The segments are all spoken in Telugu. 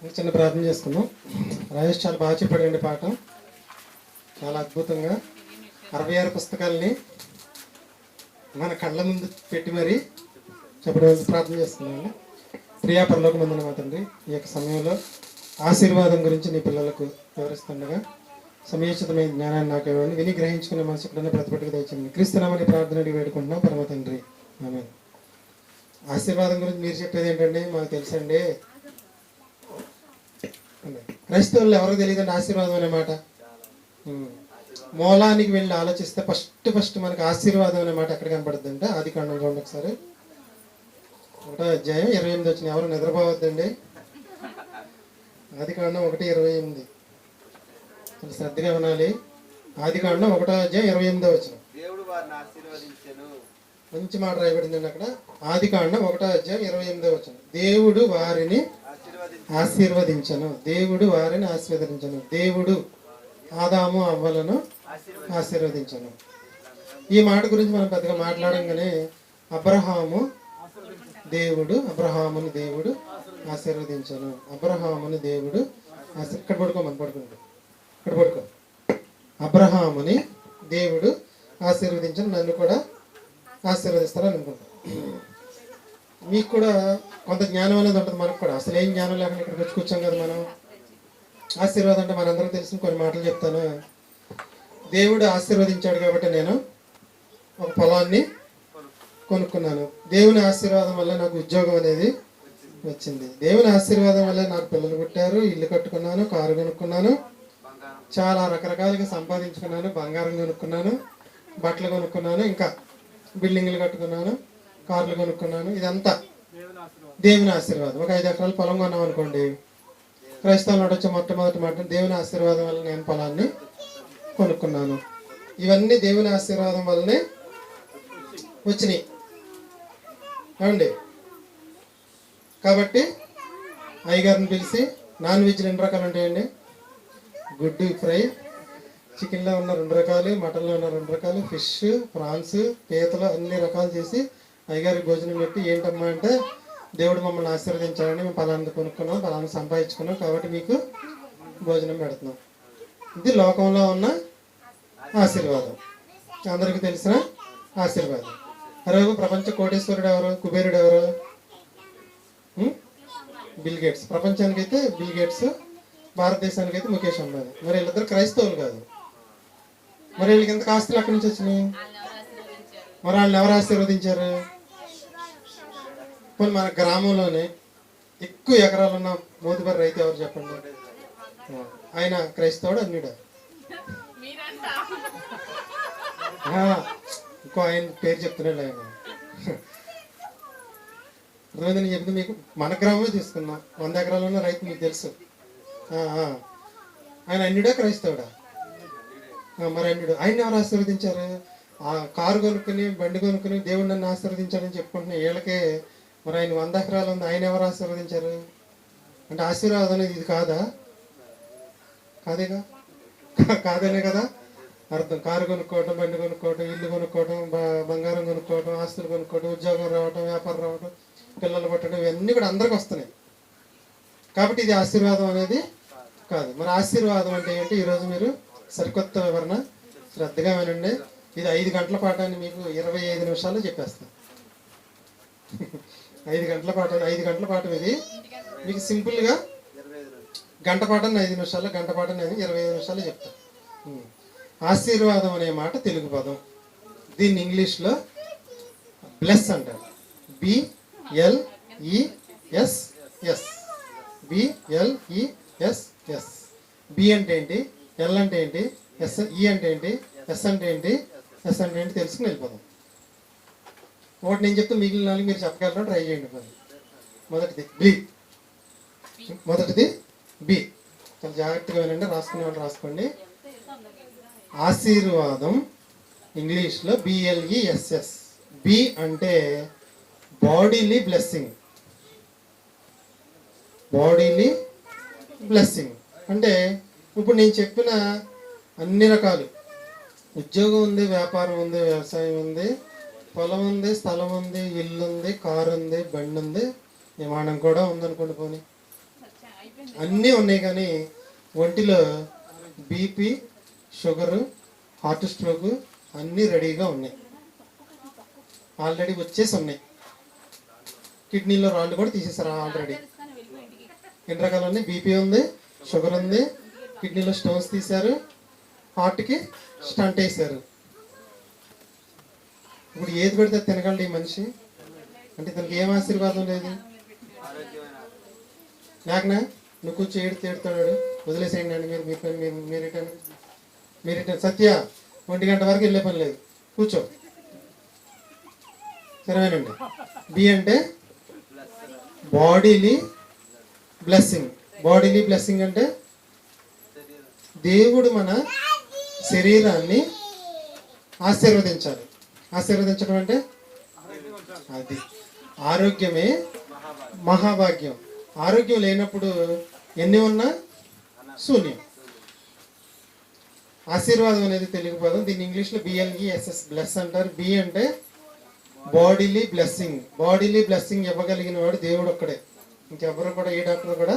చిన్న ప్రార్థన చేసుకుందాం. రాజేష్ చాలా బాగా చెప్పాడండి పాఠం, చాలా అద్భుతంగా 66 పుస్తకాలని మన కళ్ళ ముందు పెట్టి మరీ చెప్పడం. ప్రార్థన చేసుకున్నాను. ప్రియా పరలోకమందున మా తండ్రి, ఈ యొక్క సమయంలో ఆశీర్వాదం గురించి నీ పిల్లలకు వివరిస్తుండగా సమయోచితమైన జ్ఞానాన్ని నాకు ఇవ్వండి. విని గ్రహించుకునే మనసు ఎక్కడన్నా ప్రతిపట్టుకు తెచ్చింది. క్రీస్తునామని ప్రార్థన అడిగి వేడుకుంటున్నాం పరమ తండ్రి, ఆమేన్. ఆశీర్వాదం గురించి మీరు చెప్పేది ఏంటండి? మాకు తెలుసండి. క్రైస్తవులు ఎవరికి తెలియదండి ఆశీర్వాదం అనే మాట. మూలానికి వెళ్ళి ఆలోచిస్తే ఫస్ట్ మనకు ఆశీర్వాదం అనే మాట ఎక్కడ కనపడుతుంది అంటే ఆదికాండం చూడండి ఒకసారి. 1వ అధ్యాయం 28 వచ్చిన. ఎవరు నిద్రపోవద్దండి. ఆదికాండం 1:28 శ్రద్ధగా వినాలి. ఆదికాండం 1వ అధ్యాయం 28 వచ్చిన. మంచి మాట రాయబడిందండి అక్కడ. ఆదికాండం 1వ అధ్యాయం 28 వచ్చిన. దేవుడు వారిని ఆశీర్వదించను. దేవుడు వారిని ఆశీర్వదించను. దేవుడు ఆదాము అవ్వలను ఆశీర్వదించను. ఈ మాట గురించి మనం పెద్దగా మాట్లాడంగానే అబ్రహాముని దేవుడు ఆశీర్వదించను. అబ్రహాముని దేవుడు ఇక్కడ పడుకో. అబ్రహాముని దేవుడు ఆశీర్వదించను, నన్ను కూడా ఆశీర్వదిస్తారని అనుకుంటాను. మీకు కూడా కొంత జ్ఞానం అనేది ఉంటుంది, మనకు కూడా. అసలు ఏం జ్ఞానం లేకుండా ఇక్కడికి వచ్చి కూర్చోం కదా మనం. ఆశీర్వాదం అంటే మనందరం తెలిసిన కొన్ని మాటలు చెప్తాను. దేవుడు ఆశీర్వదించాడు కాబట్టి నేను ఒక పొలాన్ని కొనుక్కున్నాను. దేవుని ఆశీర్వాదం వల్ల నాకు ఉద్యోగం అనేది వచ్చింది. దేవుని ఆశీర్వాదం వల్ల నాకు పిల్లలు పుట్టారు, ఇల్లు కట్టుకున్నాను, కారు కొనుక్కున్నాను, చాలా రకరకాలుగా సంపాదించుకున్నాను, బంగారం కొనుక్కున్నాను, బట్టలు కొనుక్కున్నాను, ఇంకా బిల్డింగ్లు కట్టుకున్నాను, కార్లు కొనుక్కున్నాను. ఇదంతా దేవుని ఆశీర్వాదం. ఒక 5 ఎకరాలు పొలం కొన్నాం అనుకోండి, క్రైస్తవులు వచ్చే మొట్టమొదటి మాట దేవుని ఆశీర్వాదం వల్ల నేను పొలాన్ని కొనుక్కున్నాను. ఇవన్నీ దేవుని ఆశీర్వాదం వల్లనే వచ్చినాయి ఏమండి. కాబట్టి అయ్యగారిని పిలిచి నాన్ వెజ్ 2 రకాలు ఉంటాయండి. గుడ్డు ఫ్రై, చికెన్లో ఉన్న 2 రకాలు, మటన్లో ఉన్న 2 రకాలు, ఫిష్, ప్రాన్స్, పీతలు అన్ని రకాలు చేసి అయ్యగారికి భోజనం పెట్టి, ఏంటమ్మా అంటే దేవుడు మమ్మల్ని ఆశీర్వదించాలని మేము పలానా కొనుక్కున్నాం, పలానా సంపాదించుకున్నాం, కాబట్టి మీకు భోజనం పెడుతున్నాం. ఇది లోకంలో ఉన్న ఆశీర్వాదం, అందరికీ తెలిసిన ఆశీర్వాదం. అలాగే ప్రపంచ కోటేశ్వరుడు ఎవరు? కుబేరుడు ఎవరు? Bill Gates. ప్రపంచానికైతే బిల్ గేట్స్, భారతదేశానికి అయితే ముఖేష్ అంబానీ. మరి వీళ్ళిద్దరు క్రైస్తవులు కాదు. మరి వీళ్ళకి ఎంత ఆస్తులు అక్కడి నుంచి వచ్చినాయి? మరి వాళ్ళని ఎవరు ఆశీర్వదించారు? కొన్ని మన గ్రామంలోనే ఎక్కువ ఎకరాలు ఉన్న మోతుబరి రైతు ఎవరు చెప్పండి? ఆయన క్రైస్తవుడు అన్యుడా? ఇంకో ఆయన పేరు చెప్తున్నాడు. ఆయన అర్థమైందని చెప్తే మీకు మన గ్రామమే తీసుకున్నాం. 100 ఎకరాలు ఉన్న రైతు మీకు తెలుసు. ఆయన అన్యుడా క్రైస్తవుడా? మరి అన్యుడు. ఆయన ఎవరు ఆశీర్వదించారు? ఆ కారు కొనుక్కుని, బండి కొనుక్కుని దేవుడు నన్ను ఆశీర్వదించాడని చెప్పుకుంటున్నా వీళ్ళకే. మరి ఆయన 100 ఎకరాలు ఉంది, ఆయన ఎవరు ఆశీర్వదించారు? అంటే ఆశీర్వాదం అనేది ఇది కాదా? కాదనే కదా అర్థం. కారు కొనుక్కోవటం, బండి కొనుక్కోవటం, ఇల్లు కొనుక్కోవటం, బంగారం కొనుక్కోవటం, ఆస్తులు కొనుక్కోవటం, ఉద్యోగం రావటం, వ్యాపారం రావటం, పిల్లలు పట్టడం, ఇవన్నీ కూడా అందరికి వస్తున్నాయి. కాబట్టి ఇది ఆశీర్వాదం అనేది కాదు. మరి ఆశీర్వాదం అంటే ఏంటి? ఈరోజు మీరు సరికొత్త వివరణ శ్రద్ధగా వినండి. ఇది 5 గంటల పాఠాన్ని మీకు 25 నిమిషాల్లో చెప్పేస్తాను. 5 గంటల పాఠం ఇది. మీకు సింపుల్గా గంట పాఠాన్ని 5 నిమిషాల్లో, గంట పాఠాన్ని 25 నిమిషాల్లో చెప్తాను. ఆశీర్వాదం అనే మాట తెలుగు పదం. దీన్ని ఇంగ్లీష్లో బ్లెస్ అంటారు. BLESS. BLESS. బి అంటే ఏంటి, ఎల్ అంటే ఏంటి, ఈ అంటే ఏంటి, ఎస్ అంటే ఏంటి, ఎస్ అంటే ఏంటి తెలుసుకుని వెళ్ళిపోదాం. ఒకటి నేను చెప్తే మిగిలిన 4 మీరు చెప్పగలరా? ట్రై చేయండి. మొదటిది బి. చాలా జాగ్రత్తగా వినండి, రాసుకునే వాళ్ళు రాసుకోండి. ఆశీర్వాదం ఇంగ్లీష్లో BLESS. బి అంటే బాడీలీ బ్లెస్సింగ్. అంటే ఇప్పుడు నేను చెప్పిన అన్ని రకాలు, ఉద్యోగం ఉంది, వ్యాపారం ఉంది, వ్యవసాయం ఉంది, పొలం ఉంది, స్థలం ఉంది, ఇల్లు ఉంది, కారు ఉంది, బండి ఉంది, విమానం కూడా ఉందనుకోండి. పోనీ అన్నీ ఉన్నాయి, కానీ ఒంటిలో బీపీ, షుగరు, హార్ట్ స్ట్రోక్ అన్నీ రెడీగా ఉన్నాయి, ఆల్రెడీ వచ్చేసి ఉన్నాయి. కిడ్నీలో రాళ్ళు కూడా తీసేసారు ఆల్రెడీ. ఎన్ని రకాలు ఉన్నాయి? బీపీ ఉంది, షుగర్ ఉంది, కిడ్నీలో స్టోన్స్ తీశారు, హార్ట్కి స్టంట్ వేశారు. ఇప్పుడు ఏది పెడితే తినగలడు ఈ మనిషి? అంటే తనకి ఏం ఆశీర్వాదం లేదు. నాకునా నువ్వు కూర్చో, ఏడుతాడు, వదిలేసేయండి అండి, మీరేటండి సత్య 1 గంట వరకు వెళ్ళే పని లేదు, కూర్చో. సరేనండి. బి అంటే బాడీలీ బ్లెస్సింగ్. బాడీలీ బ్లెస్సింగ్ అంటే దేవుడు మన శరీరాన్ని ఆశీర్వదించాలి. ఆశీర్వదించడం అంటే అది ఆరోగ్యమే మహాభాగ్యం. ఆరోగ్యం లేనప్పుడు ఎన్ని ఉన్నా శూన్యం. ఆశీర్వాదం అనేది తెలుగు పదం, దీన్ని ఇంగ్లీష్లో BLESS బ్లెస్ అంటారు. బి అంటే బాడీలీ బ్లెస్సింగ్. బాడీలీ బ్లెస్సింగ్ ఇవ్వగలిగిన వాడు దేవుడు ఒక్కడే, ఇంకెవరు కూడా, ఏ డాక్టర్ కూడా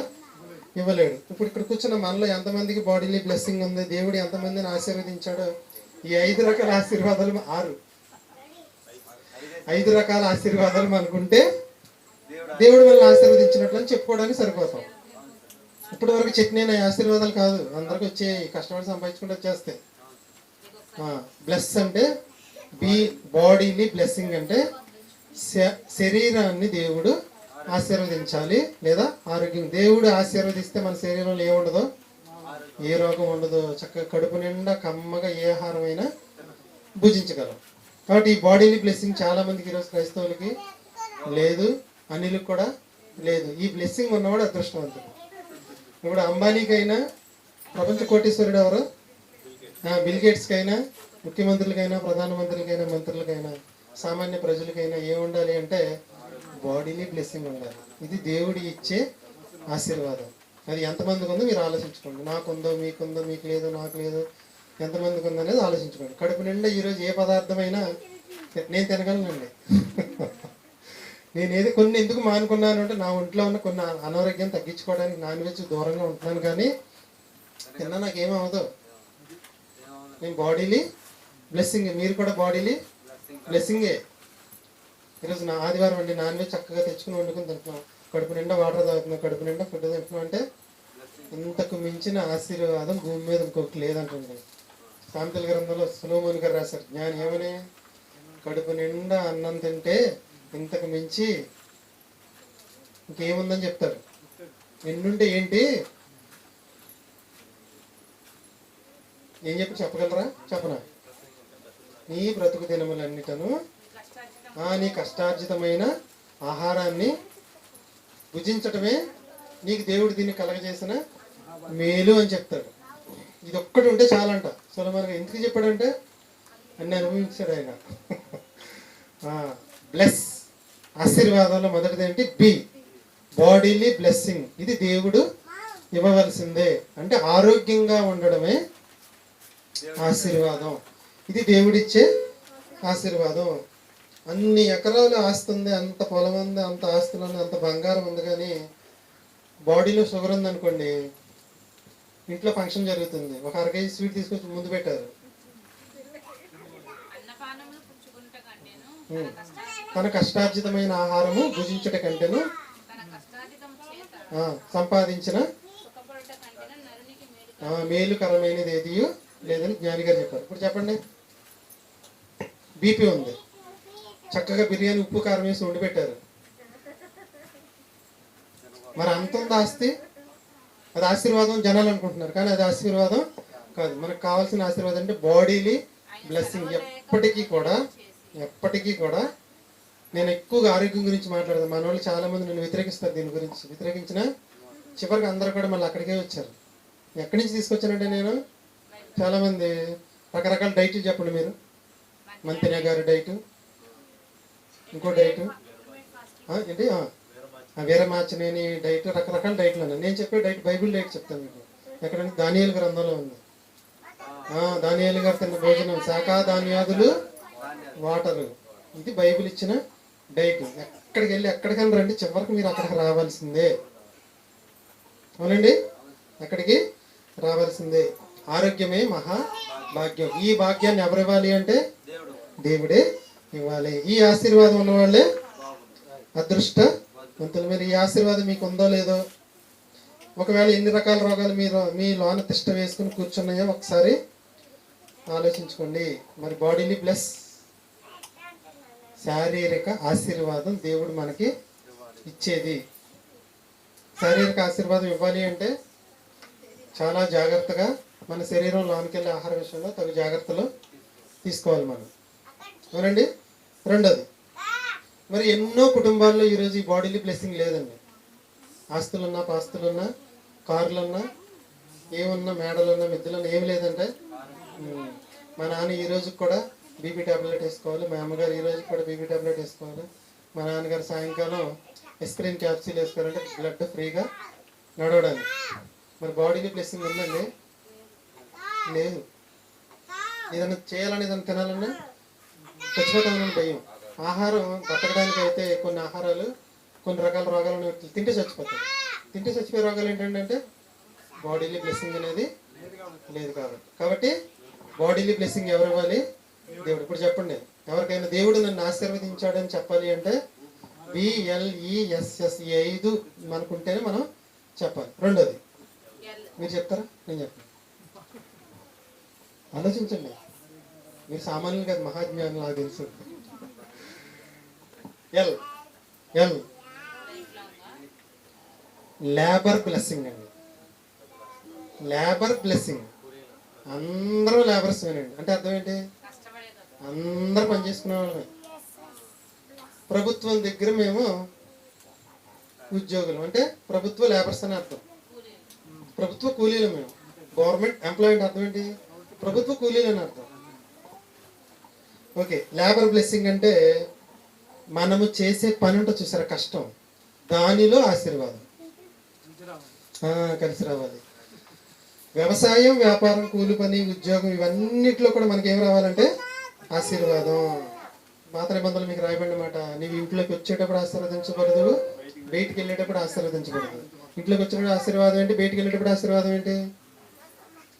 ఇవ్వలేడు. ఇప్పుడు ఇక్కడ కూర్చున్న మనలో ఎంతమందికి బాడీలీ బ్లెస్సింగ్ ఉంది? దేవుడు ఎంతమందిని ఆశీర్వదించాడో? ఈ 5 రకాల ఆశీర్వాదాలు 5 రకాల ఆశీర్వాదాలు మనకుంటే దేవుడు మనల్ని ఆశీర్వదించినట్లు అని చెప్పుకోవడానికి సరిపోతాం. ఇప్పటి వరకు చెప్పిన ఆశీర్వాదాలు కాదు, అందరికి వచ్చే కష్టపడి సంపాదించుకుంటే వచ్చేస్తాయి. బ్లెస్ అంటే బాడీలీ బ్లెస్సింగ్ అంటే శరీరాన్ని దేవుడు ఆశీర్వదించాలి, లేదా ఆరోగ్యం. దేవుడు ఆశీర్వదిస్తే మన శరీరంలో ఏముండదో, ఏ రోగం ఉండదో, చక్కగా కడుపు నిండా కమ్మగా ఏ ఆహారమైనా భుజించగలం. కాబట్టి ఈ బాడీలీ బ్లెస్సింగ్ చాలా మందికి ఈరోజు క్రైస్తవులకి లేదు, అనిలకు కూడా లేదు. ఈ బ్లెస్సింగ్ ఉన్నవాడు అదృష్టవంతుడు. ఇప్పుడు అంబానీకైనా, ప్రపంచ కోటీశ్వరుడు ఎవరు, బిల్ గేట్స్కైనా, ముఖ్యమంత్రులకైనా, ప్రధానమంత్రులకైనా, మంత్రులకైనా, సామాన్య ప్రజలకైనా ఏం ఉండాలి అంటే బాడీలీ బ్లెస్సింగ్ ఉండాలి. ఇది దేవుడి ఇచ్చే ఆశీర్వాదం. అది ఎంతమందికి ఉందో మీరు ఆలోచించుకోండి. నాకుందో, మీకుందో, మీకు లేదు, నాకు లేదు, ఎంతమందికి ఉందో అనేది ఆలోచించుకోండి. కడుపు నిండా ఈరోజు ఏ పదార్థమైనా నేను తినగలనండి. నేను కొన్ని ఎందుకు మానుకున్నాను అంటే, నా ఒంట్లో ఉన్న కొన్ని అనారోగ్యం తగ్గించుకోవడానికి నాన్ వెజ్ దూరంగా ఉంటున్నాను, కానీ తిన్నా నాకేమవదు. నేను బాడీలీ బ్లెస్సింగ్, మీరు కూడా బాడీలీ బ్లెస్సింగే. ఈరోజు నా ఆదివారం అండి, నాన్ వెజ్ చక్కగా తెచ్చుకుని వండుకుని తింటున్నాం, కడుపు నిండా వాటర్ తాగుతున్నాం, కడుపు నిండా ఫుడ్ తింటున్నాం అంటే ఇంతకు మించిన ఆశీర్వాదం భూమి మీద ఇంకొకటి లేదంటుంది. సామెతల గ్రంథంలో సొలొమోను గారు రాశారు, జ్ఞాని ఏమని, కడుపు నిండా అన్నం తింటే ఇంతకు మించి ఇంకేముందని చెప్తారు. ఎన్నుంటే ఏంటి, ఏం చెప్పగలరా? చెప్పనా? నీ బ్రతుకు దినములన్నిటను నీ కష్టార్జితమైన ఆహారాన్ని భుజించటమే నీకు దేవుడు దీన్ని కలగజేసిన మేలు అని చెప్తాడు. ఇది ఒక్కటి ఉంటే చాలంట. సొలొమోను ఎందుకు చెప్పాడంటే అన్ని అనుభవించాడు ఆయన. బ్లెస్, ఆశీర్వాదంలో మొదటిది ఏంటి? Bodily blessing. ఇది దేవుడు ఇవ్వవలసిందే. అంటే ఆరోగ్యంగా ఉండడమే ఆశీర్వాదం. ఇది దేవుడిచ్చే ఆశీర్వాదం. అన్ని ఎకరాలు ఆస్తి ఉంది, అంత పొలం ఉంది, అంత ఆస్తులు ఉంది, అంత బంగారం ఉంది, కానీ బాడీలో షుగర్ ఉందనుకోండి, ఇంట్లో ఫంక్షన్ జరుగుతుంది, ఒక 1/2 కేజీ స్వీట్ తీసుకొచ్చి ముందు పెట్టారు, తన కష్టార్జితమైన ఆహారము భుజించుట కంటేను సంపాదించిన మేలుకరమైనది ఏది లేదని జ్ఞాని గారు చెప్పారు. ఇప్పుడు చెప్పండి, బీపీ ఉంది, చక్కగా బిర్యానీ ఉప్పు కారం వేసి వండి పెట్టారు, మరి అంత ఉంది ఆస్తి, అది ఆశీర్వాదం జనాలు అనుకుంటున్నారు, కానీ అది ఆశీర్వాదం కాదు. మనకు కావాల్సిన ఆశీర్వాదం అంటే బాడీలీ బ్లెస్సింగ్. ఎప్పటికీ కూడా నేను ఎక్కువగా ఆరోగ్యం గురించి మాట్లాడతాను. మన వాళ్ళు చాలా మంది నన్ను వ్యతిరేకిస్తారు, దీని గురించి వ్యతిరేకించిన చివరికి అందరూ కూడా మళ్ళీ అక్కడికే వచ్చారు. ఎక్కడి నుంచి తీసుకొచ్చానంటే నేను చాలామంది రకరకాల డైట్లు చెప్పండి మీరు, మంతినే గారి డైటు, ఇంకో డైటు ఏంటి వీరమాచినేని డైట్, రకరకాల డైట్లు అన్నాను. నేను చెప్పే డైట్ బైబిల్ డైట్ చెప్తాను మీకు. ఎక్కడంటే దానియేలు గ్రంథంలో ఉంది. దానియేలు గారు తిన్న భోజనం శాఖా ధాన్యాదులు వాటరు, ఇది బైబిల్ ఇచ్చిన డైట్. ఎక్కడికి వెళ్ళి ఎక్కడికైనా రండి, చివరికి మీరు అక్కడికి రావాల్సిందే. అవునండి, అక్కడికి రావాల్సిందే. ఆరోగ్యమే మహా భాగ్యం. ఈ భాగ్యాన్ని ఎవరు ఇవ్వాలి అంటే దేవుడే ఇవ్వాలి. ఈ ఆశీర్వాదం ఉన్న వాళ్ళే అదృష్టవంతులు. మీరు ఈ ఆశీర్వాదం మీకు ఉందో లేదో, ఒకవేళ ఎన్ని రకాల రోగాలు మీరు మీ లోన తిష్ట వేసుకుని కూర్చున్నాయో ఒకసారి ఆలోచించుకోండి. మరి బాడీని ప్లస్ శారీరక ఆశీర్వాదం దేవుడు మనకి ఇచ్చేది. శారీరక ఆశీర్వాదం ఇవ్వాలి అంటే చాలా జాగ్రత్తగా మన శరీరం లోనికి ఆహార విషయంలో తగు జాగ్రత్తలు తీసుకోవాలి మనం. అవునండి. రెండోది, మరి ఎన్నో కుటుంబాల్లో ఈరోజు ఈ బాడీలీ బ్లెస్సింగ్ లేదండి. ఆస్తులున్నా, పాస్తులున్నా, కార్లున్నా, ఏమున్నా, మేడలున్నా, మిద్దెలున్నా, ఏమి లేదంటే మా నాన్న ఈ రోజు కూడా బీపీ ట్యాబ్లెట్ వేసుకోవాలి, మా అమ్మగారు ఈ రోజు కూడా బీపీ ట్యాబ్లెట్ వేసుకోవాలి, మా నాన్నగారు సాయంకాలం ఎస్ప్రిన్ క్యాప్సూల్ వేసుకోవాలంటే బ్లడ్ ఫ్రీగా నడవడానికి. మరి బాడీని బ్లెస్సింగ్ ఉందండి? లేదు. ఏదైనా చేయాలని, ఏదైనా తినాలన్నా చచ్చిపోతామని భయం. ఆహారం బతకడానికి అయితే కొన్ని ఆహారాలు, కొన్ని రకాల రోగాలను తింటే చచ్చిపోతాయి. తింటే చచ్చిపోయే రోగాలు ఏంటంటే బాడీలీ బ్లెస్సింగ్ అనేది లేదు. కాబట్టి బాడీలీ బ్లెస్సింగ్ ఎవరు ఇవ్వాలి? దేవుడు. ఇప్పుడు చెప్పండి, ఎవరికైనా దేవుడు నన్ను ఆశీర్వదించాడని చెప్పాలి అంటే BLESS 5 మనకుంటేనే మనం చెప్పాలి. రెండోది మీరు చెప్తారా? నేను చెప్తాను. ఆలోచించండి. మీరు సామాన్యులు కాదు, మహాజ్ఞానం నాకు తెలుసు. ఎల్ ఎల్ లేబర్ బ్లెస్సింగ్ అండి. Labour blessing. అందరూ లేబర్స్ అండి. అంటే అర్థం ఏంటి? అందరూ పనిచేసుకునే వాళ్ళమే. ప్రభుత్వం దగ్గర మేము ఉద్యోగులు, అంటే ప్రభుత్వ లేబర్స్ అని అర్థం. ప్రభుత్వ కూలీలు మేము. గవర్నమెంట్ ఎంప్లాయీ అంటే అర్థం ఏంటి? ప్రభుత్వ కూలీలు అని అర్థం. ఓకే. లేబర్ బ్లెస్సింగ్ అంటే మనము చేసే పని ఉంటే చూసారా, కష్టం, దానిలో ఆశీర్వాదం కలిసి రావాలి. వ్యవసాయం, వ్యాపారం, కూలి పని, ఉద్యోగం, ఇవన్నిట్లో కూడా మనకి ఏం రావాలంటే ఆశీర్వాదం. పాత నిబంధనలు మీకు రాయబడిన మాట, నీవు ఇంట్లోకి వచ్చేటప్పుడు ఆశీర్వదించబడదు, బయటికి వెళ్ళేటప్పుడు ఆశీర్వదించబడదు. ఇంట్లోకి వచ్చేటప్పుడు ఆశీర్వాదం ఏంటి? బయటికి వెళ్ళేటప్పుడు ఆశీర్వాదం ఏంటి?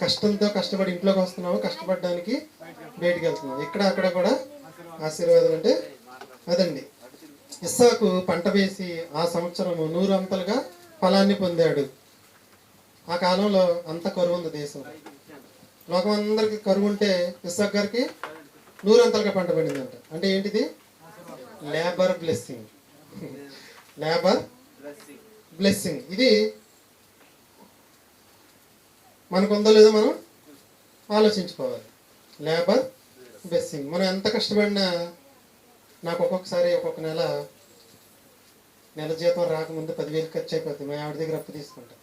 కష్టంతో కష్టపడి ఇంట్లోకి వస్తున్నావు, కష్టపడడానికి బయటికి వెళ్తున్నావు. ఇక్కడ అక్కడ కూడా ఆశీర్వాదం అంటే అదండి. ఇస్సాకు పంట వేసి ఆ సంవత్సరము 100 అంతలుగా ఫలాన్ని పొందాడు. ఆ కాలంలో అంత కరువు ఉంది దేశంలో. లోకం అందరికి కరువు ఉంటే ఇస్సాకు గారికి 100 అంతలుగా పంట పండిందంట. అంటే ఏంటిది? Labour blessing. Labour blessing. ఇది మనకు ఉందో లేదో మనం ఆలోచించుకోవాలి. Labour blessing. మనం ఎంత కష్టపడినా, నాకు ఒక్కొక్కసారి ఒక్కొక్క నెల జీతం రాకముందు 10,000 ఖర్చు అయిపోతుంది. మా ఆవిడ దగ్గర అప్పు తీసుకుంటా.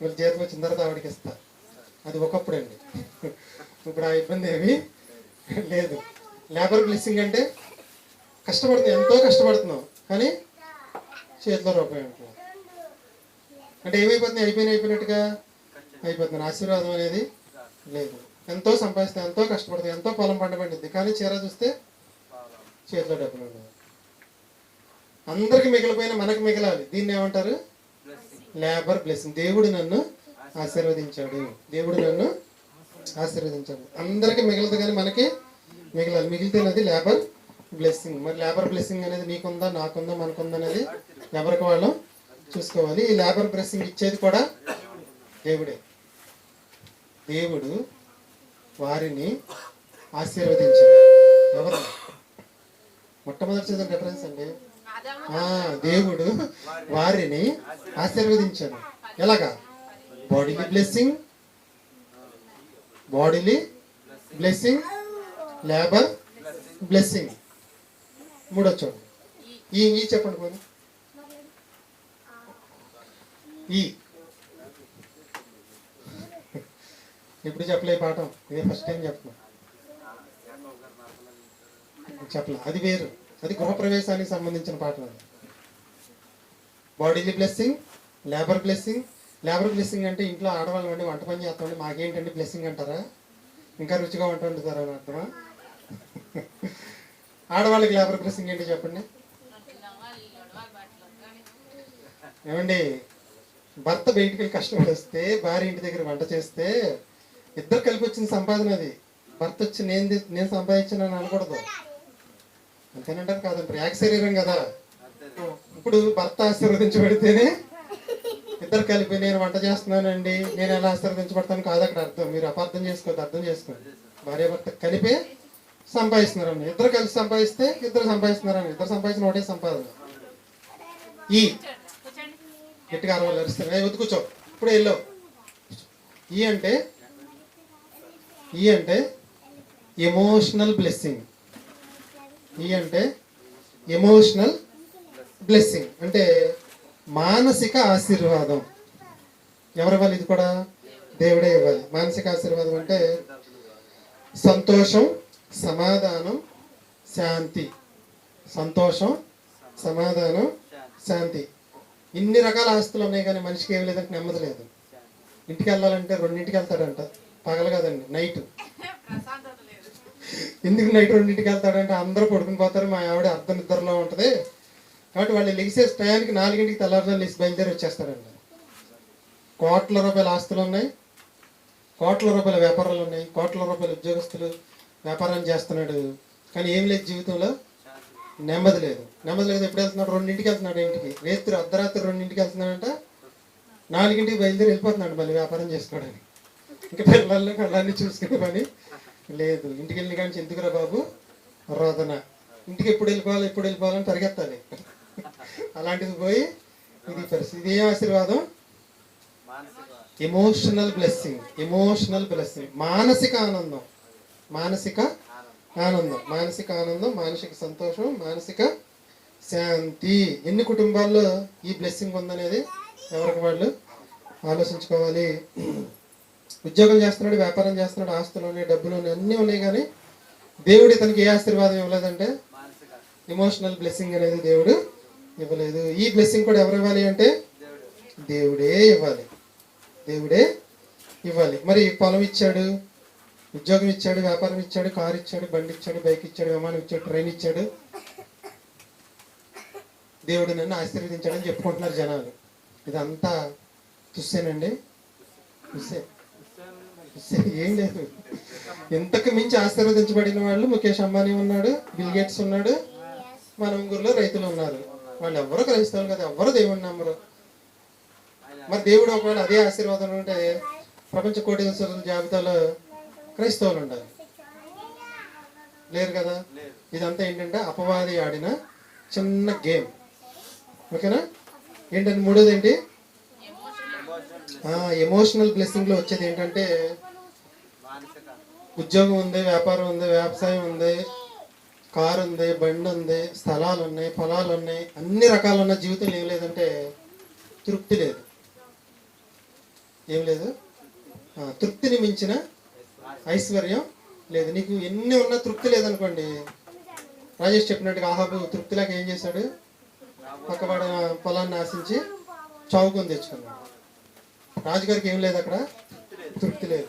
వీళ్ళ జీతం వచ్చిన తర్వాత ఆవిడకి ఇస్తా. అది ఒకప్పుడు అండి. ఇప్పుడు ఆ ఇబ్బంది ఏమీ లేదు. లేబర్ బ్లెస్సింగ్ అంటే కష్టపడుతున్నాం, ఎంతో కష్టపడుతున్నాం, కానీ చేతిలో రూపాయి ఉంటున్నాం. అంటే ఏమైపోతుంది? అయిపోయినట్టుగా అయిపోతుంది. ఆశీర్వాదం అనేది లేదు. ఎంతో సంపాదిస్తాం, ఎంతో కష్టపడతాం, ఎంతో పొలం పంట పండిద్ది, కానీ చీర చూస్తే చేతిలో డబ్బులు ఉండవు. అందరికి మిగిలిపోయినా మనకు మిగలాలి. దీన్ని ఏమంటారు? Labour blessing. దేవుడు నన్ను ఆశీర్వదించాడు, దేవుడు నన్ను ఆశీర్వదించాడు. అందరికి మిగలదు కానీ మనకి మిగలాలి. మిగిలితేనది లేబర్ బ్లెస్సింగ్. మరి లేబర్ బ్లెస్సింగ్ అనేది నీకుందా, నాకుందా, మనకుందా అనేది ఎవరికి వాళ్ళం చూసుకోవాలి. ఈ లేబర్ బ్లెస్సింగ్ ఇచ్చేది కూడా దేవుడే. దేవుడు వారిని ఆశీర్వదించాడు. ఎవరు? మొట్టమొదటి చదివిన రెఫరెన్స్ అండి. దేవుడు వారిని ఆశీర్వదించాడు. ఎలాగా? Bodily blessing, bodily blessing, labour blessing. మూడో చూడండి. ఈ చెప్పండి పోనీ. ఈ ఇప్పుడు చెప్పలే పాఠం, ఇదే ఫస్ట్ టైం చెప్తున్నా. చెప్పలే, అది వేరు. అది గృహప్రవేశానికి సంబంధించిన పాఠం. అది bodily blessing, labour blessing. Labour blessing అంటే ఇంట్లో ఆడవాళ్ళం అండి, వంట పని చేస్తామండి, మాకేంటండి బ్లెస్సింగ్ అంటారా? ఇంకా రుచిగా వంట వండుతారా అని అర్థమా? ఆడవాళ్ళకి లేబర్ బ్లెస్సింగ్ ఏంటి చెప్పండి. ఏమండి? భర్త బయటికి వెళ్ళి కష్టపడి వస్తే భార్య ఇంటి దగ్గర వంట చేస్తే ఇద్దరు కలిపి వచ్చిన సంపాదన అది. భర్త వచ్చి నేను సంపాదించానని అనకూడదు. అంతేనంటారు కాదంటారు, ఏక శరీరం కదా. ఇప్పుడు భర్త ఆశీర్వదించబడితేనే ఇద్దరు కలిపి నేను వంట చేస్తున్నానండి, నేను ఎలా ఆశీర్వదించబడతాను కాదు అక్కడ అర్థం. మీరు అపార్థం చేసుకోవద్దు, అర్థం చేసుకోండి. భార్య భర్త కలిపే సంపాదిస్తున్నారని, ఇద్దరు కలిసి సంపాదిస్తే ఇద్దరు సంపాదిస్తున్నారని, ఇద్దరు సంపాదించిన ఒకటే సంపాదన. ఈ గట్టిగా అరవాళ్ళు అరుస్తారు, వద్దు కూర్చో ఇప్పుడు వెళ్ళు. ఈ అంటే ఎమోషనల్ బ్లెస్సింగ్. ఈ అంటే ఎమోషనల్ బ్లెస్సింగ్ అంటే మానసిక ఆశీర్వాదం. ఎవరు ఇవ్వాలి? ఇది కూడా దేవుడే ఇవ్వాలి. మానసిక ఆశీర్వాదం అంటే సంతోషం, సమాధానం, శాంతి. సంతోషం, సమాధానం, శాంతి. ఇన్ని రకాల ఆస్తులు ఉన్నాయి కానీ మనిషికి ఏమి లేదంటే నెమ్మది లేదు. ఇంటికి వెళ్ళాలంటే 2ంటికి వెళ్తాడంట, పగలు కదండి, నైట్. ఎందుకు నైట్ 2ంటికి వెళ్తాడంటే అందరూ పడుకుని పోతారు, మా ఆవిడ అర్ధ నిద్రలో ఉంటుంది కాబట్టి వాళ్ళు లెగిసే టయానికి 4ంటికి తెల్లారుజాము లేచి బయలుదేరి వచ్చేస్తారండి. కోట్ల రూపాయల ఆస్తులు ఉన్నాయి, కోట్ల రూపాయల వ్యాపారాలు ఉన్నాయి, కోట్ల రూపాయల ఉద్యోగస్తులు వ్యాపారం చేస్తున్నాడు కానీ ఏం లేదు జీవితంలో, నెమ్మది లేదు. నెమ్మది లేదు. ఎప్పుడు వెళ్తున్నాడు? 2ంటికి వెళ్తున్నాడు ఇంటికి. అర్ధరాత్రి 2ంటికి వెళ్తున్నాడంట, 4ంటికి బయలుదేరి వెళ్ళిపోతున్నాడు మళ్ళీ వ్యాపారం చేసుకోవడానికి. ఇంకా పిల్లల్ని కళ్ళాన్ని చూసుకునే పని లేదు. ఇంటికి వెళ్ళిన కానీ ఎందుకురా బాబు రోదన, ఇంటికి ఎప్పుడు వెళ్ళిపోవాలని పరిగెత్తాలి. అలాంటిది పోయి ఇది పరిస్థితి. ఇది ఏ ఆశీర్వాదం? Emotional blessing. మానసిక ఆనందం, మానసిక ఆనందం, మానసిక సంతోషం, మానసిక శాంతి. ఎన్ని కుటుంబాల్లో ఈ బ్లెస్సింగ్ ఉందనేది ఎవరికి వాళ్ళు ఆలోచించుకోవాలి. ఉద్యోగం చేస్తున్నాడు, వ్యాపారం చేస్తున్నాడు, ఆస్తులు ఉన్నాయి, డబ్బులు ఉన్నాయి, అన్నీ ఉన్నాయి కానీ దేవుడు ఇతనికి ఏ ఆశీర్వాదం ఇవ్వలేదంటే ఎమోషనల్ బ్లెస్సింగ్ అనేది దేవుడు ఇవ్వలేదు. ఈ బ్లెస్సింగ్ కూడా ఎవరు ఇవ్వాలి అంటే దేవుడే ఇవ్వాలి. మరి పొలం ఇచ్చాడు, ఉద్యోగం ఇచ్చాడు, వ్యాపారం ఇచ్చాడు, కారు ఇచ్చాడు, బండి ఇచ్చాడు, బైక్ ఇచ్చాడు, విమానం ఇచ్చాడు, ట్రైన్ ఇచ్చాడు, దేవుడు నన్ను ఆశీర్వదించాడని చెప్పుకుంటున్నారు జనాలు. ఇదంతా తుస్సేనండి, తుస్సే. ఏం లేదు. ఇంతకు మించి ఆశీర్వదించబడిన వాళ్ళు ముఖేష్ అంబానీ ఉన్నాడు, బిల్ గేట్స్ ఉన్నాడు, మన ఊరిలో రైతులు ఉన్నారు. వాళ్ళు ఎవరో క్రైస్తవులు కదా, ఎవరో దేవుడిని నమ్మరు. మరి దేవుడు ఒకవేళ అదే ఆశీర్వాదం ఉంటే ప్రపంచ కోటీశ్వరుల జాబితాలో క్రైస్తవులు ఉండాలి, లేరు కదా. ఇదంతా ఏంటంటే అపవాది ఆడిన చిన్న గేమ్. ఓకేనా? ఏంటంటే మూడోది ఏంటి? ఎమోషనల్ బ్లెస్సింగ్ లో వచ్చేది ఏంటంటే ఉద్యోగం ఉంది, వ్యాపారం ఉంది, వ్యవసాయం ఉంది, కారు ఉంది, బండి ఉంది, స్థలాలు ఉన్నాయి, పొలాలు ఉన్నాయి, అన్ని రకాలు ఉన్న జీవితంలో ఏం లేదంటే తృప్తి లేదు. ఏం లేదు? తృప్తిని మించిన ఐశ్వర్యం లేదు. నీకు ఎన్ని ఉన్నా తృప్తి లేదనుకోండి, రాజేష్ చెప్పినట్టుగా ఆహాబు తృప్తిలాగా ఏం చేశాడు? పక్కవాడ పొలాన్ని ఆశించి చౌకుని తెచ్చుకున్నాడు. రాజుగారికి ఏం లేదు, అక్కడ తృప్తి లేదు.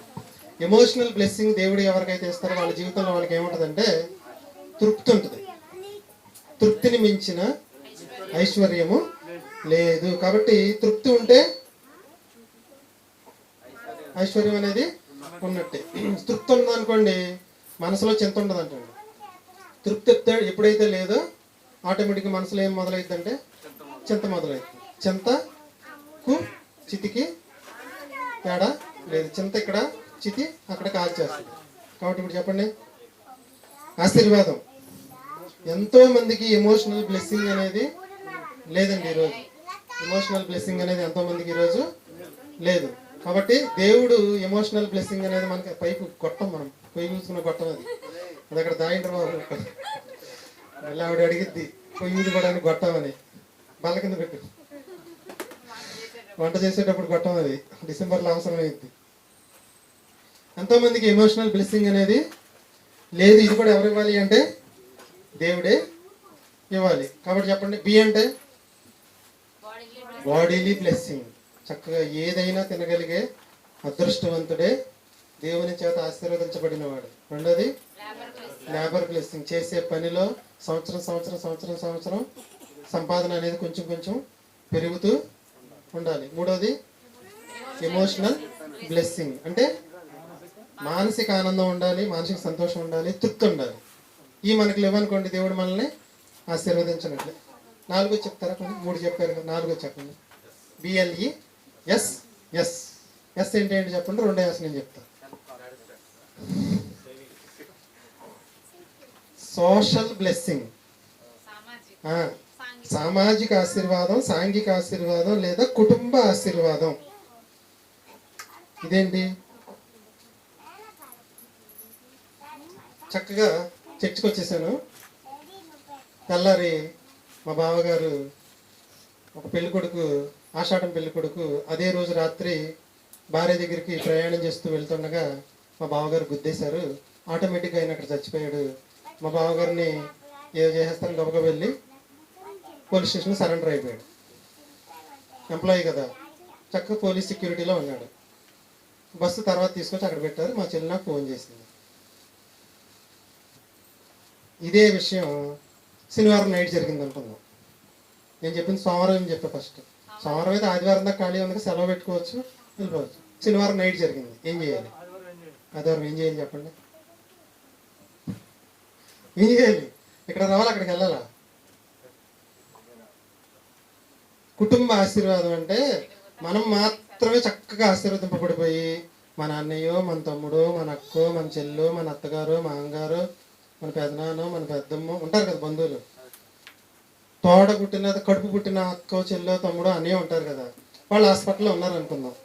ఎమోషనల్ బ్లెస్సింగ్ దేవుడు ఎవరికైతే ఇస్తారో వాళ్ళ జీవితంలో వాళ్ళకి ఏముంటుందంటే తృప్తి ఉంటుంది. తృప్తిని మించిన ఐశ్వర్యము లేదు. కాబట్టి తృప్తి ఉంటే ఐశ్వర్యం అనేది ఉన్నట్టే. తృప్తి ఉందనుకోండి మనసులో చింత ఉండదు అంటండి. తృప్తి ఎప్పుడైతే లేదో ఆటోమేటిక్గా మనసులో ఏం మొదలైద్దంటే చింత మొదలవుతుంది. చింతకు చితికి తేడా లేదు. చింత ఇక్కడ, చితి అక్కడ కాల్చేస్తుంది. కాబట్టి ఇప్పుడు చెప్పండి, ఆశీర్వాదం. ఎంతో మందికి ఎమోషనల్ బ్లెస్సింగ్ అనేది లేదండి ఈరోజు. ఎమోషనల్ బ్లెస్సింగ్ అనేది ఎంతో మందికి ఈరోజు లేదు. కాబట్టి దేవుడు ఎమోషనల్ బ్లెస్సింగ్ అనేది మనకి పైపు గొట్టం, మనం పొయ్యి చూసుకున్న గొట్టం అది. అది అక్కడ దాయింటారు బాబు. మళ్ళీ ఆవిడ అడిగిద్ది పొయ్యి ఊదుకోవడానికి గొట్టం అని, బల్ల కింద పెట్టు. వంట చేసేటప్పుడు గొట్టం అది డిసెంబర్లో అవసరమైంది. ఎంతోమందికి ఎమోషనల్ బ్లెస్సింగ్ అనేది లేదు. ఇది కూడా ఎవరు ఇవ్వాలి అంటే దేవుడే ఇవ్వాలి. కాబట్టి చెప్పండి, బి అంటే బాడీలీ బ్లెస్సింగ్. చక్కగా ఏదైనా తినగలిగే అదృష్టవంతుడే, దేవుని చేత ఆశీర్వదించబడినవాడు. రెండోది లేబర్ బ్లెస్సింగ్. చేసే పనిలో సంవత్సరం సంపాదన అనేది కొంచెం కొంచెం పెరుగుతూ ఉండాలి. మూడోది ఎమోషనల్ బ్లెస్సింగ్, అంటే మానసిక ఆనందం ఉండాలి, మానసిక సంతోషం ఉండాలి, తృప్తి ఉండాలి. ఈ మనకి లేవనుకోండి దేవుడు మనల్ని ఆశీర్వదించినట్లే. నాలుగో చెప్తారా? మూడు చెప్పారు కదా, నాలుగో చెప్పండి. BLESS. ఎస్ ఏంటి చెప్పండి. రెండో ఎస్ నేను చెప్తాను. సోషల్ బ్లెస్సింగ్, సామాజిక ఆశీర్వాదం, సాంఘిక ఆశీర్వాదం లేదా కుటుంబ ఆశీర్వాదం. ఇదేంటి? చక్కగా చర్చికి వచ్చేసాను. తెల్లారి మా బావగారు ఒక పెళ్లి కొడుకు, ఆషాఢం పెళ్లి కొడుకు, అదే రోజు రాత్రి భార్య దగ్గరికి ప్రయాణం చేస్తూ వెళ్తుండగా మా బావగారు గుద్దేశారు. ఆటోమేటిక్గా ఆయన అక్కడ చచ్చిపోయాడు. మా బావగారిని ఏదో చేసేస్తాను గబగబా వెళ్ళి పోలీస్ స్టేషన్ సరెండర్ అయిపోయాడు. ఎంప్లాయీ కదా, చక్కగా పోలీస్ సెక్యూరిటీలో ఉన్నాడు. బస్సు తర్వాత తీసుకొచ్చి అక్కడ పెట్టారు. మా చెల్లి నాకు ఫోన్ చేసింది. ఇదే విషయం శనివారం నైట్ జరిగింది అనుకుందాం. నేను చెప్పింది సోమవారం అని చెప్పా ఫస్ట్. సోమవారం అయితే ఆదివారం దాకా ఖాళీ ఉంది, సెలవు పెట్టుకోవచ్చు, వెళ్ళిపోవచ్చు. శనివారం నైట్ జరిగింది. ఏం చేయాలి? ఆదివారం ఏం చేయాలి చెప్పండి? ఏం చేయాలి? ఇక్కడ రావాలి, అక్కడికి వెళ్ళాలా? కుటుంబ ఆశీర్వాదం అంటే మనం మాత్రమే చక్కగా ఆశీర్వదింపబడిపోయి మన అన్నయ్యో, మన తమ్ముడో, మన అక్కో, మన చెల్లో, మన అత్తగారు, మా అమ్మగారు, మన పెదనాన్నో, మన పెద్దమ్మో ఉంటారు కదా బంధువులు. తోడ పుట్టిన, కడుపు పుట్టిన అక్కో, చెల్లో, తమ్ముడో అన్నీ ఉంటారు కదా. వాళ్ళు హాస్పిటల్లో ఉన్నారు అనుకుందాం.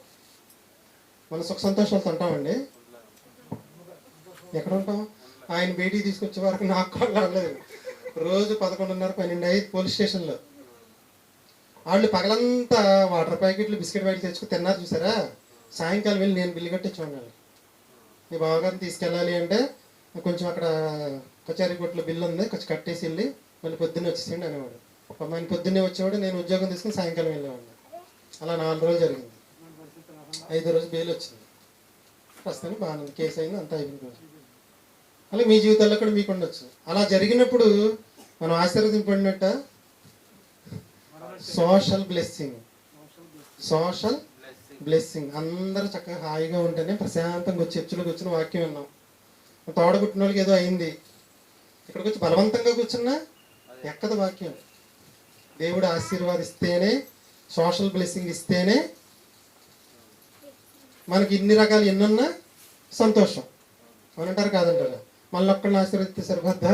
మన సుఖ సంతోషాలతో ఉంటామండి. ఎక్కడ ఉంటాం? ఆయన బయటికి తీసుకొచ్చే వరకు నాకు కూడా రాలేదు. రోజు 11:30, 12 అయ్యి పోలీస్ స్టేషన్లో. వాళ్ళు పగలంతా వాటర్ ప్యాకెట్లు, బిస్కెట్ ప్యాకెట్లు తెచ్చుకు తిన్నారు చూసారా. సాయంకాలం వెళ్ళి నేను బిల్లు కట్టించుకోవాలి. మీ బావగారిని తీసుకెళ్ళాలి అంటే కొంచెం అక్కడ కచేరీ కొట్లో బిల్లు ఉంది, కొంచెం కట్టేసి వెళ్ళి మళ్ళీ పొద్దున్నే వచ్చేసిండి అనేవాడు. ఆయన పొద్దున్నే వచ్చేవాడు, నేను ఉద్యోగం తీసుకుని సాయంకాలం వెళ్ళేవాడిని. అలా 4 రోజులు జరిగింది. 5వ రోజు బెయిల్ వచ్చింది. ప్రస్తుతానికి బాగానే కేసు అయింది, అంతా అయిపోయింది. అలా మీ జీవితాల్లో కూడా మీకు ఉండొచ్చు. అలా జరిగినప్పుడు మనం ఆశీర్వదింపడినట్ట. Social blessing, social blessing. అందరూ చక్కగా హాయిగా ఉంటేనే ప్రశాంతంగా వచ్చి చర్చిలోకి వచ్చిన వాక్యం విన్నాం. తోడబుట్టిన వాళ్ళకి ఏదో అయింది, ఇక్కడికి వచ్చి బలవంతంగా కూర్చున్నా ఎక్కదు వాక్యం. దేవుడు ఆశీర్వాదిస్తేనే, సోషల్ బ్లెస్సింగ్ ఇస్తేనే మనకి ఇన్ని రకాలు ఎన్నున్నా సంతోషం. అవునంటారు కాదంటారా? మళ్ళీ ఒక్కడిని ఆశీర్వదిస్తే సరిపోద్దా?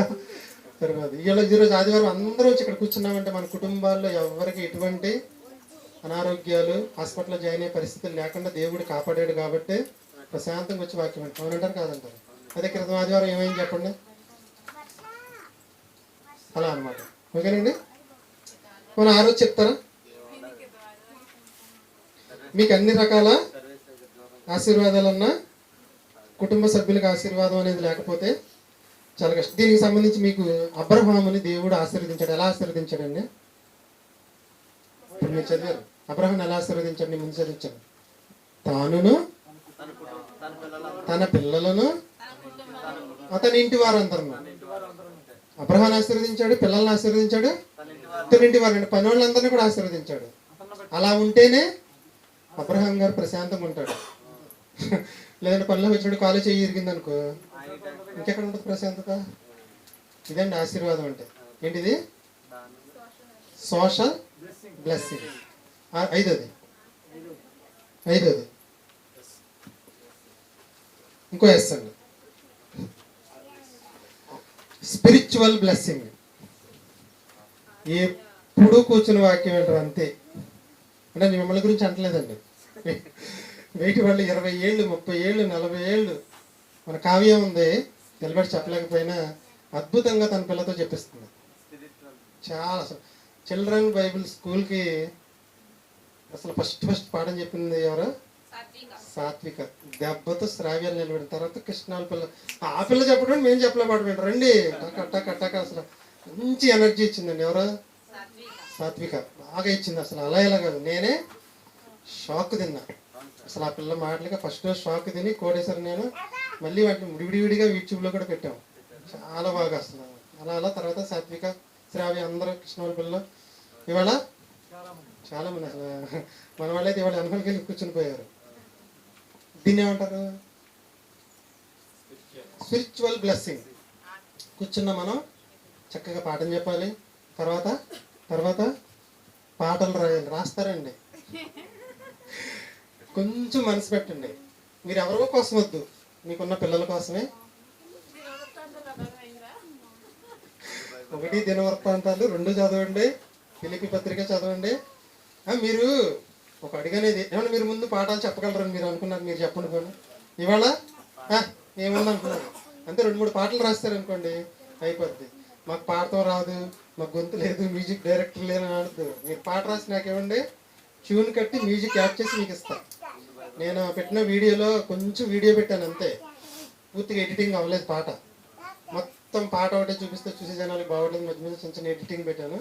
సరిపోదు. ఈరోజు ఆదివారం అందరూ వచ్చి ఇక్కడ కూర్చున్నామంటే మన కుటుంబాల్లో ఎవరికి ఎటువంటి అనారోగ్యాలు, హాస్పిటల్లో జాయిన్ అయ్యే పరిస్థితులు లేకుండా దేవుడు కాపాడాడు కాబట్టి ప్రశాంతంగా వచ్చి వాక్యం అంటారు. అవునంటారు కాదంటారు? అదే క్రితం ఆదివారం ఏమైంది చెప్పండి? అలా అనమాట. ఓకేనండి. మనం ఆ రోజు చెప్తారా? మీకు అన్ని రకాల ఆశీర్వాదాలన్నా కుటుంబ సభ్యులకు ఆశీర్వాదం అనేది లేకపోతే చాలా కష్టం. దీనికి సంబంధించి మీకు అబ్రహాముని దేవుడు ఆశీర్వదించాడు. ఎలా ఆశీర్వదించాడండి? ఇప్పుడు మీరు చదివారు. అబ్రహాం ఎలా ఆశీర్వదించండి? ముందు చదివించాను. తానును, తన పిల్లలను, అతని ఇంటి వారందరూ. అబ్రహాం ఆశీర్వదించాడు, పిల్లల్ని ఆశీర్వదించాడు, తన ఇంటి వారిని, పని వాళ్ళందరినీ కూడా ఆశీర్వదించాడు. అలా ఉంటేనే అబ్రహాం గారు ప్రశాంతంగా ఉంటాడు. లేదంటే పనిలో వచ్చినట్టు కాలేజ్ చేయి ఇరిగింది అనుకో, ఇంకెక్కడ ఉంటుంది ప్రశాంతత? ఇదండి ఆశీర్వాదం అంటే. ఏంటిది? Social blessing. ఐదోది ఇంకో ఎస్ అండి, స్పిరిచువల్ బ్లెస్సింగ్. ఎప్పుడు కూర్చుని వాక్యం అంటారు అంతే. అంటే నేను మిమ్మల్ని గురించి అంటలేదండి. బయటి వాళ్ళు 20 ఏళ్ళు, 30 ఏళ్ళు, 40 ఏళ్ళు. మన కావ్యం ఉంది, నిలబడి చెప్పలేకపోయినా అద్భుతంగా తన పిల్లతో చెప్పిస్తుంది. చాలా అసలు చిల్డ్రన్ బైబిల్ స్కూల్కి అసలు ఫస్ట్ పాఠం చెప్పింది ఎవరు? సాత్విక. దెబ్బతో శ్రావ్యాలు నిలబడిన తర్వాత కృష్ణాల పిల్ల. ఆ పిల్ల చెప్పడం మేము చెప్పలేపాడమంటారు. రండి టక్క అసలు మంచి ఎనర్జీ ఇచ్చిందండి. ఎవరు? సాత్విక. బాగా ఇచ్చింది. అసలు అలా ఎలా కాదు, నేనే షాక్ తిన్నా అసలు ఆ పిల్ల మాటలుగా. ఫస్ట్ షాక్ తిని కోడేశ్వరి నేను మళ్ళీ వాటిని విడివిడిగా యూట్యూబ్లో కూడా పెట్టాం. చాలా బాగా అసలు అలా తర్వాత సాత్విక, శ్రావ్య అందరూ కృష్ణాల పిల్లలు ఇవాళ చాలా మంది అసలు మన వాళ్ళైతే ఇవాళ వెనకాలకి వెళ్ళి కూర్చుని పోయారు. దీన్ని ఏమంటారు? Spiritual blessing. కూర్చున్న మనం చక్కగా పాఠం చెప్పాలి, తర్వాత తర్వాత పాటలు రాయాలి. రాస్తారండి, కొంచెం మనసు పెట్టండి. మీరు ఎవరో కోసం వద్దు, మీకున్న పిల్లల కోసమే. ఒకటి దినవృత్తాంతాలు, 2 చదవండి, ఫిలిప్పీ పత్రిక చదవండి. మీరు ఒక అడిగనేది ఏమన్నా మీరు ముందు పాఠాలు చెప్పగలరని మీరు అనుకున్నారు, మీరు చెప్పండి పోనీ. ఇవాళ ఏమన్నా అనుకున్నారు అంతే, 2-3 పాటలు రాస్తారనుకోండి అయిపోద్ది. మాకు పాడతాం రాదు, మాకు గొంతు లేదు, మ్యూజిక్ డైరెక్టర్ లేదు అని అనద్దు. మీరు పాట రాసి నాకు ఇవ్వండి, ట్యూన్ కట్టి మ్యూజిక్ యాడ్ చేసి మీకు ఇస్తాను. నేను పెట్టిన వీడియోలో కొంచెం వీడియో పెట్టాను అంతే, పూర్తిగా ఎడిటింగ్ అవ్వలేదు. పాట మొత్తం పాట ఒకటే చూపిస్తే చూసే జనాలకు బాగుంటుంది, మధ్య మధ్య చిన్న చిన్న ఎడిటింగ్ పెట్టాను.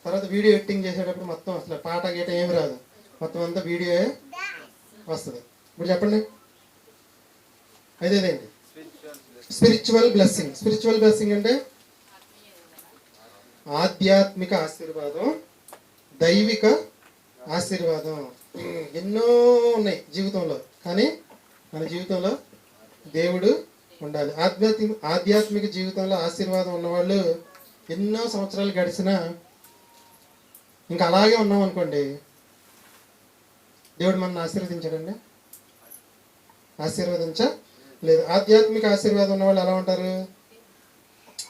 తర్వాత వీడియో ఎడిటింగ్ చేసేటప్పుడు మొత్తం అసలు పాట గీట ఏమి రాదు, మొత్తం అంతా వీడియో వస్తుంది. ఇప్పుడు చెప్పండి, అదేదేంటి స్పిరిచువల్ బ్లెస్సింగ్. స్పిరిచువల్ బ్లెస్సింగ్ అంటే ఆధ్యాత్మిక ఆశీర్వాదం, దైవిక ఆశీర్వాదం. ఎన్నో ఉన్నాయి జీవితంలో, కానీ మన జీవితంలో దేవుడు ఉండాలి. ఆధ్యాత్మిక జీవితంలో ఆశీర్వాదం ఉన్నవాళ్ళు ఎన్నో సంవత్సరాలు గడిచినా ఇంకా అలాగే ఉన్నాం అనుకోండి, దేవుడు మనల్ని ఆశీర్వదించాడండి? ఆశీర్వదించలేదు. ఆధ్యాత్మిక ఆశీర్వాదం ఉన్న వాళ్ళు ఎలా ఉంటారు?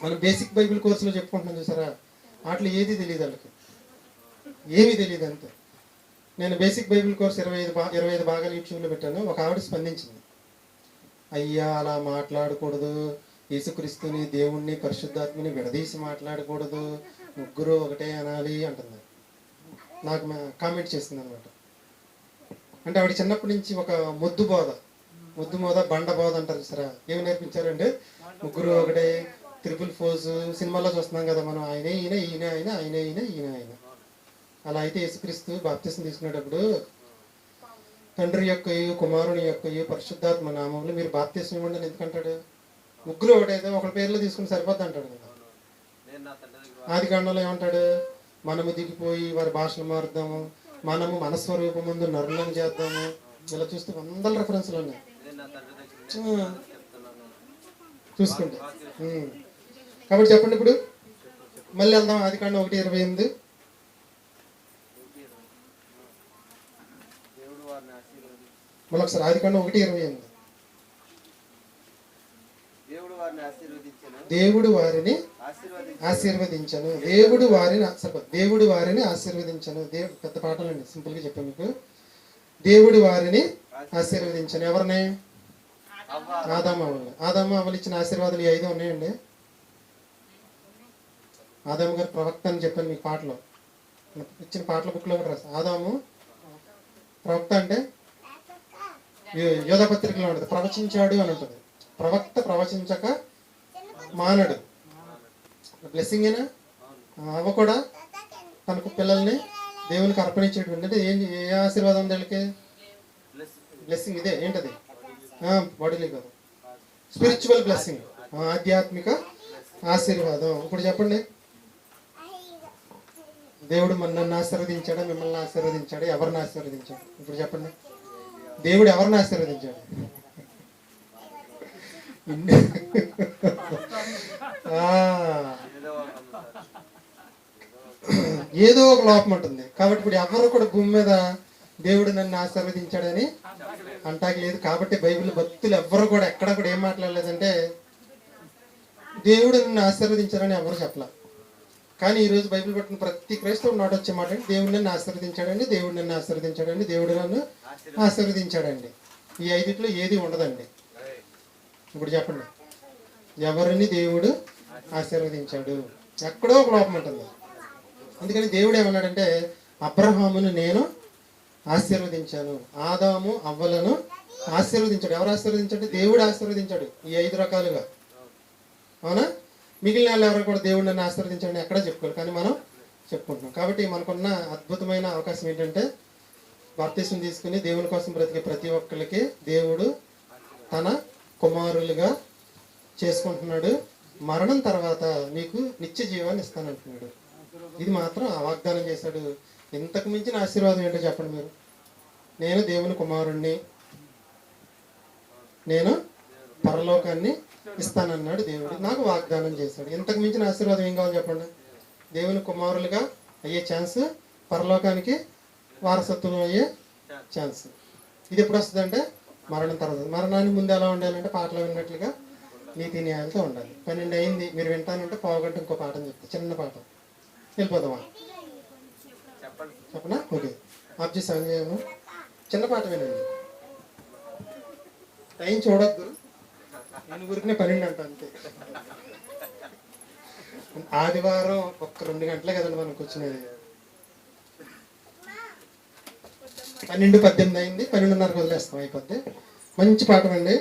మనం బేసిక్ బైబిల్ కోర్సులో చెప్పుకుంటున్నాం చూసారా, వాటిలో ఏది తెలియదు వాళ్ళకి, ఏమీ తెలియదు అంతే. నేను బేసిక్ బైబిల్ కోర్స్ 25 భాగాలు యూట్యూబ్లో పెట్టాను. ఒక ఆవిడ స్పందించింది, అయ్యా అలా మాట్లాడకూడదు, యేసుక్రీస్తుని దేవుణ్ణి పరిశుద్ధాత్మని విడదీసి మాట్లాడకూడదు, ముగ్గురు ఒకటే అనాలి అంటుంది. నాకు కామెంట్ చేసింది అనమాట. అంటే ఆవిడ చిన్నప్పటి నుంచి ఒక మొద్దు బోధ బండ బోధ అంటారు సరే, ఏమి నేర్పించారంటే ముగ్గురు ఒకటే, త్రిపుల్ ఫోర్స్ సినిమాలో చూస్తున్నాం కదా మనం, ఆయనే ఈయన, ఈయన ఆయన, ఆయనే ఈయన, ఈయన ఆయన. అలా అయితే యేసుక్రీస్తు బాప్తిసం తీసుకునేటప్పుడు తండ్రి యొక్కయు కుమారుని యొక్కయు పరిశుద్ధాత్మ నామంలో మీరు బాప్తిసం ఇవ్వండి అని ఎందుకంటాడు? ముగ్గురు ఒకటైతే ఒకరి పేర్లు తీసుకుని సరిపోద్ది అంటాడు కదా. ఆది కాండంలో ఏమంటాడు? మనము దిగిపోయి వారి భాషలు మారుద్దాము, మనము మనస్వరూపం ముందు నరులను చేద్దాము. ఇలా చూస్తే 100 రెఫరెన్స్లు ఉన్నాయి చూసుకుంటే. కాబట్టి చెప్పండి ఇప్పుడు మళ్ళీ వెళ్దాం. ఆది కాండం 1:28. మళ్ళీ ఒకసారి ఆది కాండం 1:28. దేవుడు వారిని ఆశీర్వదించను. దేవుడు వారిని ఆశీర్వదించను. పెద్ద పాటలండి, సింపుల్ గా చెప్పాను మీకు. దేవుడు వారిని ఆశీర్వదించను. ఎవరిని? ఆదాము అవ్వలు ఇచ్చిన ఆశీర్వాదాలు 5 ఉన్నాయండి. ఆదాము గారు ప్రవక్త అని చెప్పాను మీకు పాటలో, ఇచ్చిన పాటల బుక్లో కూడా రాసి. ఆదాము ప్రవక్త అంటే యోధ పత్రికలో ఉంటుంది, ప్రవచించాడు అని ఉంటుంది. ప్రవక్త ప్రవచించక మానడు. బ్లెస్సింగ్ ఏనా? అవ్వ కూడా తనకు పిల్లల్ని దేవునికి అర్పణించేటువంటి, అంటే ఏ ఆశీర్వాదం ఉంది వీళ్ళకి? బ్లెస్సింగ్. ఇదే ఏంటది? బాడీలీ కాదు, స్పిరిచువల్ బ్లెస్సింగ్, ఆధ్యాత్మిక ఆశీర్వాదం. ఇప్పుడు చెప్పండి, దేవుడు నన్ను ఆశీర్వదించాడా, మిమ్మల్ని ఆశీర్వదించాడు, ఎవరిని ఆశీర్వదించాడు? ఇప్పుడు చెప్పండి, దేవుడు ఎవరిని ఆశీర్వదించాడు? ఏదో ఒక లోపం ఉంటుంది. కాబట్టి ఇప్పుడు ఎవరు కూడా భూమి మీద దేవుడు నన్ను ఆశీర్వదించాడని అంటాకి లేదు. కాబట్టి బైబిల్ భక్తులు ఎవ్వరు కూడా ఎక్కడ కూడా ఏం మాట్లాడలేదంటే దేవుడు నన్ను ఆశీర్వదించాడని ఎవరు చెప్పలే. కానీ ఈరోజు బైబిల్ పట్టిన ప్రతి క్రైస్తవుడు నాటు వచ్చే మాట, దేవుడు నన్ను ఆశీర్వదించాడండి, దేవుడు నన్ను ఆశీర్వదించాడండి, దేవుడు నన్ను ఆశీర్వదించాడండి. ఈ 5 ఏది ఉండదండి. ఇప్పుడు చెప్పండి, ఎవరిని దేవుడు ఆశీర్వదించాడు? ఎక్కడో ఒక లోపం ఉంటుంది. అందుకని దేవుడు ఏమన్నాడంటే, అబ్రహామును నేను ఆశీర్వదించాను, ఆదాము అవ్వలను ఆశీర్వదించాడు. ఎవరు ఆశీర్వదించాడు? దేవుడు ఆశీర్వదించాడు. ఈ 5 రకాలుగా, అవునా? మిగిలిన వాళ్ళు ఎవరు కూడా దేవుడు నన్ను ఆశీర్వదించాడని ఎక్కడ చెప్పుకోవాలి, కానీ మనం చెప్పుకుంటున్నాం. కాబట్టి మనకున్న అద్భుతమైన అవకాశం ఏంటంటే, బాప్తిసం తీసుకుని దేవుని కోసం బ్రతికే ప్రతి ఒక్కరికి దేవుడు తన కుమారులుగా చేసుకుంటున్నాడు. మరణం తర్వాత నీకు నిత్య జీవాన్ని ఇస్తానంటున్నాడు. ఇది మాత్రం ఆ వాగ్దానం చేశాడు ఇంతకు మించిన ఆశీర్వాదం ఏంటో చెప్పండి మీరు. నేను దేవుని కుమారుణ్ణి, నేను పరలోకాన్ని ఇస్తానన్నాడు దేవుడు, నాకు వాగ్దానం చేశాడు. ఇంతకు మించిన ఆశీర్వాదం ఏం కావాలి చెప్పండి. దేవుని కుమారులుగా అయ్యే ఛాన్స్, పరలోకానికి వారసత్వం అయ్యే ఛాన్స్. ఇది ఎప్పుడు వస్తుందంటే మరణం తర్వాత. మరణానికి ముందు ఎలా ఉండాలంటే పాటలు విన్నట్లుగా నీతి న్యాయాలతో ఉండాలి. 12 అయింది, మీరు వింటానంటే పావుగంట ఇంకో పాఠం చెప్తే, చిన్న పాట. వెళ్ళిపోదామా? చెప్పనా? ఓకే, ఆఫ్ చేసి ఆన్ చేయము. చిన్న పాట వినండి, టైం చూడొద్దు. నేను ఊరికనే 12 అంట అంతే. ఆదివారం ఒక్క 2 గంటలే కదండి మనకు వచ్చినది. 12:18 అయింది, 12:30 వదిలేస్తాం, అయిపోద్ది. మంచి పాఠం అండి.